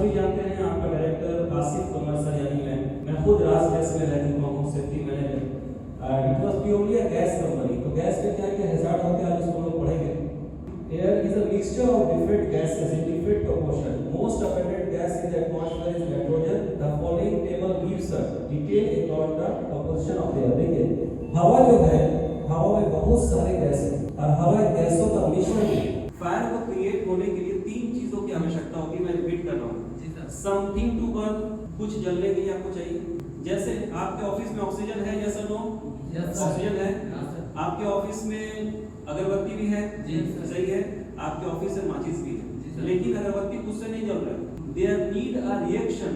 सभी जानते हैं आपका डायरेक्टर आसिफ कमर सर यानी मैं खुद राज गैस में रह चुका हूँ safety manager. It was purely a gas company. तो गैस के क्या क्या हैजार्ड होते हैं आज उसको हम लोग पढ़ेंगे। Air is a mixture of different gases in different proportion. Most abundant gas in the atmosphere is nitrogen. The following table gives a detail about the composition of air. देखिए हवा जो है, हवा में बहुत सारे गैस हैं और हवा गैसों का मिश्रण है। फायर को क्रिएट होने के लिए तीन चीजों की आवश्यकता होती है। मैं रिपीट कर रहा हूँ, समथिंग टू बर्न, कुछ जलने के लिए आपको चाहिए। जैसे आपके ऑफिस में ऑक्सीजन है, यस और नो? ऑक्सीजन है। आपके ऑफिस में अगरबत्ती भी है, सही है। आपके ऑफिस में माचिस भी है, लेकिन अगरबत्ती खुद से नहीं जल रहा है। There need a reaction.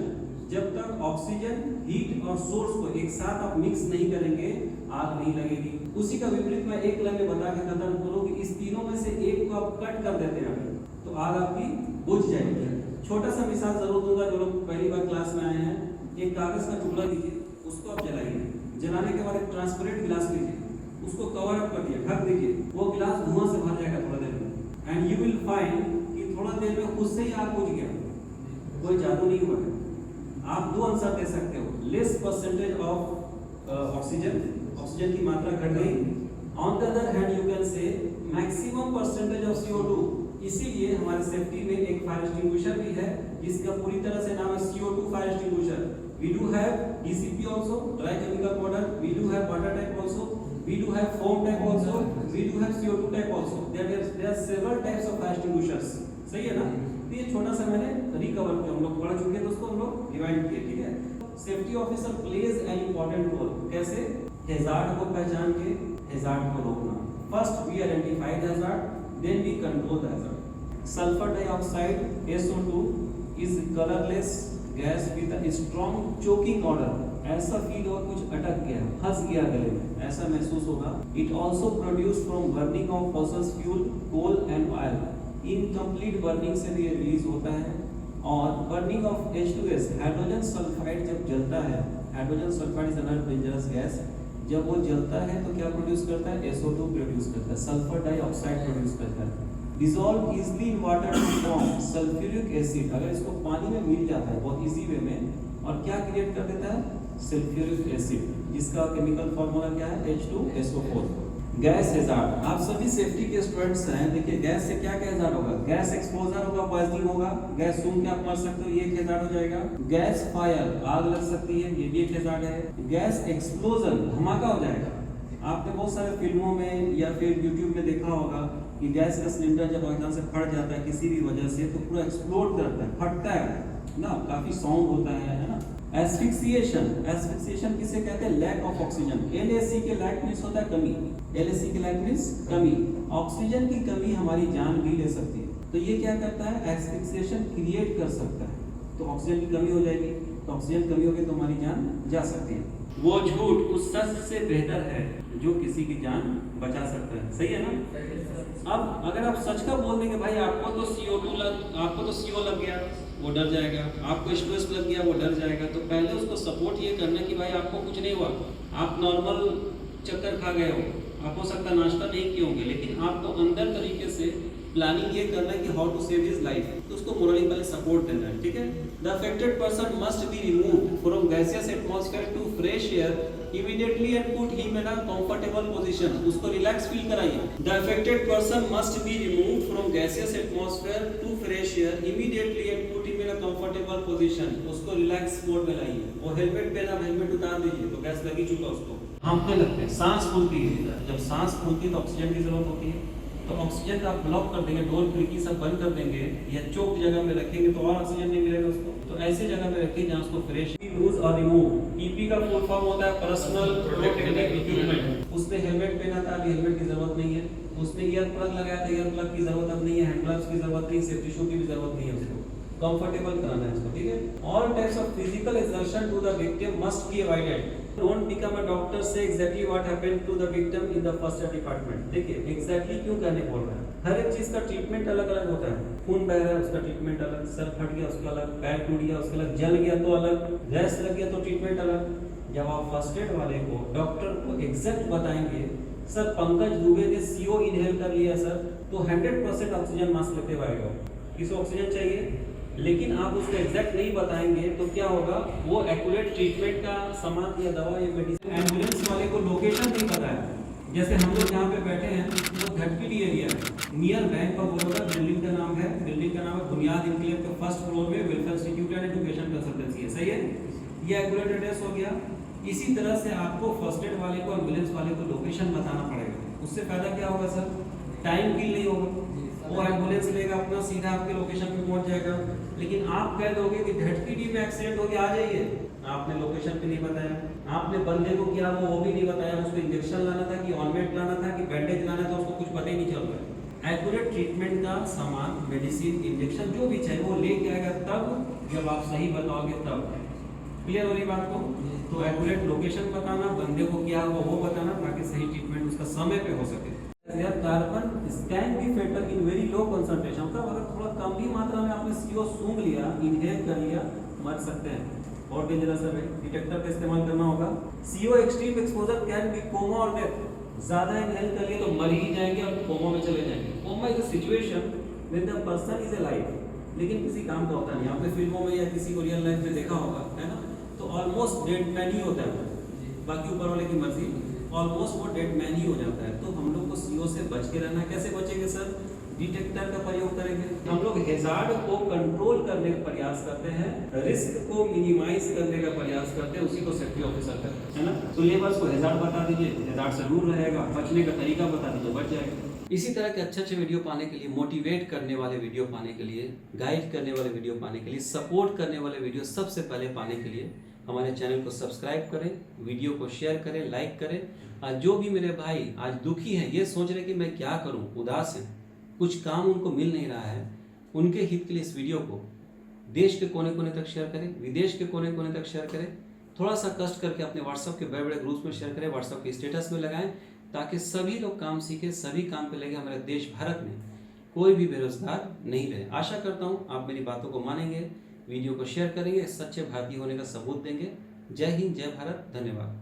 जब तक ऑक्सीजन, हीट और सोर्स को एक साथ आप मिक्स नहीं करेंगे, आग नहीं लगेगी। उसी का विपरीत मैं एक लाइन में बता के खत्म करूं कि इस तीनों में से एक को आप कट कर देते हैं तो आग आपकी बुझ जाएगी। छोटा सा मिसाल जरूर दूंगा। जो लोग पहली बार क्लास में आए हैं, एक कागज का टुकड़ा लीजिए, उसको आप जलाइए। जलाने के बाद एक ट्रांसपेरेंट गिलास लीजिए, उसको कवर अप कर दिया, ढक दीजिए। वो गिलास धुआं से भर जाएगा थोड़ा देर में, एंड यू विल फाइंड कि थोड़ा देर में खुद से ही आग बुझ गया। कोई जादू नहीं हुआ है। आप दो आंसर दे सकते हो, less percentage of oxygen, oxygen की मात्रा घट गई। On the other hand you can say maximum percentage of CO2। इसीलिए हमारे सेफ्टी में एक फायर एक्सटिंग्विशर भी है जिसका पूरी तरह से नाम है CO2 fire extinguisher. We do have DCP also, dry chemical powder. We do have water type also, we do have foam type also, we do have CO2 type also. There are several types of fire extinguishers. सही है ना? तो ये छोटा सा मैंने recover किया, हम लोग पढ़ चुके हैं तो उसको हम लोग डिवाइड किए, ठीक है। Safety officer plays an important role. कैसे? हैजार्ड को पहचान के हैजार्ड को रोकना। First we identify the hazard, then we control the hazard. Sulphur dioxide SO2 is colourless gas with a strong choking order. ऐसा फील होगा कुछ अटक गया, फंस गया गले में, ऐसा महसूस होगा। It also produce from burning of fossil fuel, coal and oil. Incomplete burning से भी रिलीज होता है। और burning of H2S, hydrogen sulphide जब जलता है, hydrogen sulphide is another dangerous gas. जब वो जलता है तो क्या प्रोड्यूस करता है? SO2 प्रोड्यूस करता है, सल्फर डाइऑक्साइड प्रोड्यूस करता है। Dissolve easily in water to form sulphuric acid. अगर इसको पानी में मिल जाता है बहुत इजी वे में, और क्या क्रिएट कर देता है? सल्फ्यूरिक एसिड, जिसका केमिकल फॉर्मूला क्या है? H2SO4। Gas hazard. आप सभी सेफ्टी के स्टूडेंट्स हैं। देखिए गैस से क्या क्या हैजार्ड होगा? गैस एक्सपोजर होगा, पॉइजनिंग होगा, गैस सूंघ के आप मर सकते हो, ये एक हैजार्ड हो जाएगा। गैस फायर, आग लग सकती है, ये भी एक हैजार्ड है। गैस एक्सप्लोजन, धमाका हो जाएगा। आपने बहुत सारे फिल्मों में या फिर यूट्यूब में देखा होगा कि गैस का सिलेंडर जब एकदम से फट जाता है किसी भी वजह से तो पूरा एक्सप्लोड करता है, फटता है ना, काफी साउंड होता है ना। एस्फिक्सिएशन, एस्फिक्सिएशन किसे कहते हैं? Lack of oxygen. LAC के लैक मींस होता है कमी, LAC के लैक मींस कमी। ऑक्सीजन की कमी हमारी जान भी ले सकती है, तो ये क्या करता है? एस्फिक्सिएशन क्रिएट कर सकता है। तो ऑक्सीजन की कमी हो जाएगी, तो ऑक्सीजन कमी होगी तो हमारी जान जा सकती है। वो झूठ उस सच से बेहतर है जो किसी की जान बचा सकता है। सही है ना? अब अगर आप सच का बोल देंगे, भाई आपको तो CO लग गया, वो डर जाएगा। आपको स्ट्रेस लग गया, वो डर जाएगा। तो पहले उसको सपोर्ट ये करना कि भाई आपको कुछ नहीं हुआ, आप नॉर्मल चक्कर खा गए हो, आप हो सकता नाश्ता नहीं किए होंगे, लेकिन आपको अंदर तरीके से प्लानिंग ये करना है कि how to save his life, तो उसको मोरली पहले सपोर्ट देना है, ठीक है। The affected person must be removed from gaseous atmosphere to fresh air immediately and put him in a comfortable position. उसको रिलैक्स फील कराइए। The affected person must be removed from gaseous atmosphere to fresh air immediately and put him in a comfortable position. उसको relax mode में लाइए। वो helmet पहना, helmet उतार दीजिए तो गैस लगी चुका उसको। हांफने लगते हैं, सांस फूलती है। जब सांस फूलती है तो ऑक्सीजन की जरूरत होती है, तो ऑक्सीजन का आप ब्लॉक कर देंगे, डोर खिड़की सब बंद कर देंगे या चौक जगह में रखेंगे तो और ऑक्सीजन नहीं मिलेगा उसको। तो ऐसे जगह में रखिए जहां उसको फ्रेश लूज और रिमूव। पीपी का फुल फॉर्म होता है पर्सनल प्रोटेक्टिव इक्विपमेंट। उसने हेलमेट पहना था, अभी हेलमेट की जरूरत नहीं है। उसने ईयर प्लग लगाया था, ईयर प्लग की जरूरत अब नहीं है। हैंड ग्लव्स की जरूरत नहीं, सेफ्टी शू की भी जरूरत नहीं है। उसको कंफर्टेबल कराना है इसको, ठीक है। All types of physical exertion to the victim must be avoided. Don't become a doctor, say exactly what happened to the victim in the first aid department। देखिए exactly क्यों कहने बोल रहा है। हर एक चीज का ट्रीटमेंट अलग अलग होता है। खून बह रहा है उसका ट्रीटमेंट अलग, सर फट गया उसका अलग, पैर टूट गया उसका अलग, जल गया तो अलग, गैस लग गया तो ट्रीटमेंट अलग। जब आप फर्स्ट एड वाले को डॉक्टर को एग्जैक्ट बताएंगे, सर पंकज दुबे ने CO इनहेल कर लिया सर, तो 100% ऑक्सीजन मास्क लेते हुए आएगा। किसको ऑक्सीजन चाहिए? लेकिन आप उसको एग्जैक्ट नहीं बताएंगे तो क्या होगा, वो एक्यूरेट ट्रीटमेंट का सामान या दवा या मेडिसिन, एम्बुलेंस वाले को लोकेशन नहीं पता है। जैसे हम लोग यहाँ पे बैठे हैं वो धटकीडी एरिया है, near bank of Baroda, building का नाम है बुनियाद इनक्लेव के फर्स्ट फ्लोर में welfare institute and education consultancy है, सही है, ये एक्यूरेट एड्रेस हो गया। इसी तरह से आपको फर्स्ट एड वाले को, एम्बुलेंस वाले को लोकेशन बताना पड़ेगा। उससे फायदा क्या होगा सर, टाइम किल नहीं होगा, वो एम्बुलेंस लेगा अपना सीधा आपके लोकेशन पे पहुंच जाएगा। लेकिन आप कह दोगे कि धटकीडी में एक्सीडेंट हो गया, आ जाइए, आपने लोकेशन पे नहीं बताया, आपने बंदे को क्या वो भी नहीं बताया, उसको इंजेक्शन लाना था कि ऑनमेट लाना था कि बैंडेज लाना था, उसको कुछ पता ही नहीं चल रहा है। एक्यूरेट ट्रीटमेंट का सामान, मेडिसिन, इंजेक्शन जो भी चाहे वो लेके आएगा तब जब आप सही बताओगे तब। क्लियर हो रही बात को? तो एक्यूरेट लोकेशन बताना, बंदे को क्या हुआ वो बताना, ताकि सही ट्रीटमेंट उसका समय पे हो सके। Carbon can be fatal in very low concentration, मतलब अगर थोड़ा कम भी मात्रा में आपने CO सूंघ लिया, इनहेल कर लिया, मर सकते हैं, और डेंजरस है। डिटेक्टर का इस्तेमाल करना होगा। CO extreme exposure can be coma और डेथ, ज्यादा इनहेल कर लिए तो मर ही जाएंगे और कोमा में चले जाएंगे। Coma is a situation when the person is alive, लेकिन किसी काम का होता नहीं। आपने फिल्मों में या किसी को रियल लाइफ में देखा होगा, है ना, तो ऑलमोस्ट डेड मैन ही होता है, बाकी ऊपर वाले की मर्जी, ऑलमोस्ट वो डेड मैन ही हो जाता है। तो हम लोग को CO से बच के रहना। कैसे बचेंगे सर? डिटेक्टर का प्रयोग करेंगे। हम लोग हैजार्ड को कंट्रोल करने का प्रयास करते हैं, रिस्क को मिनिमाइज करने का प्रयास करते हैं, उसी को सेफ्टी ऑफिसर करते हैं, है ना। तो लेबर्स को हैजार्ड बता दीजिए, हैजार्ड से दूर रहेगा, बचने का तरीका बता दीजिए, बच जाएगा। इसी तरह के अच्छे वीडियो पाने के लिए, मोटिवेट करने वाले वीडियो पाने के लिए, गाइड करने वाले वीडियो पाने के लिए, सपोर्ट करने वाले वीडियो सबसे पहले पाने के लिए हमारे चैनल को सब्सक्राइब करें, वीडियो को शेयर करें, लाइक करें। और जो भी मेरे भाई आज दुखी हैं, ये सोच रहे कि मैं क्या करूं, उदास हैं, कुछ काम उनको मिल नहीं रहा है, उनके हित के लिए इस वीडियो को देश के कोने कोने तक शेयर करें, विदेश के कोने कोने तक शेयर करें। थोड़ा सा कष्ट करके अपने व्हाट्सएप के बड़े बड़े ग्रुप्स में शेयर करें, व्हाट्सएप के स्टेटस में लगाएं, ताकि सभी लोग काम सीखें, सभी काम पे लगे। हमारे देश भारत में कोई भी बेरोजगार नहीं रहे। आशा करता हूँ आप मेरी बातों को मानेंगे, वीडियो को शेयर करेंगे, सच्चे भारतीय होने का सबूत देंगे। जय हिंद, जय भारत, धन्यवाद।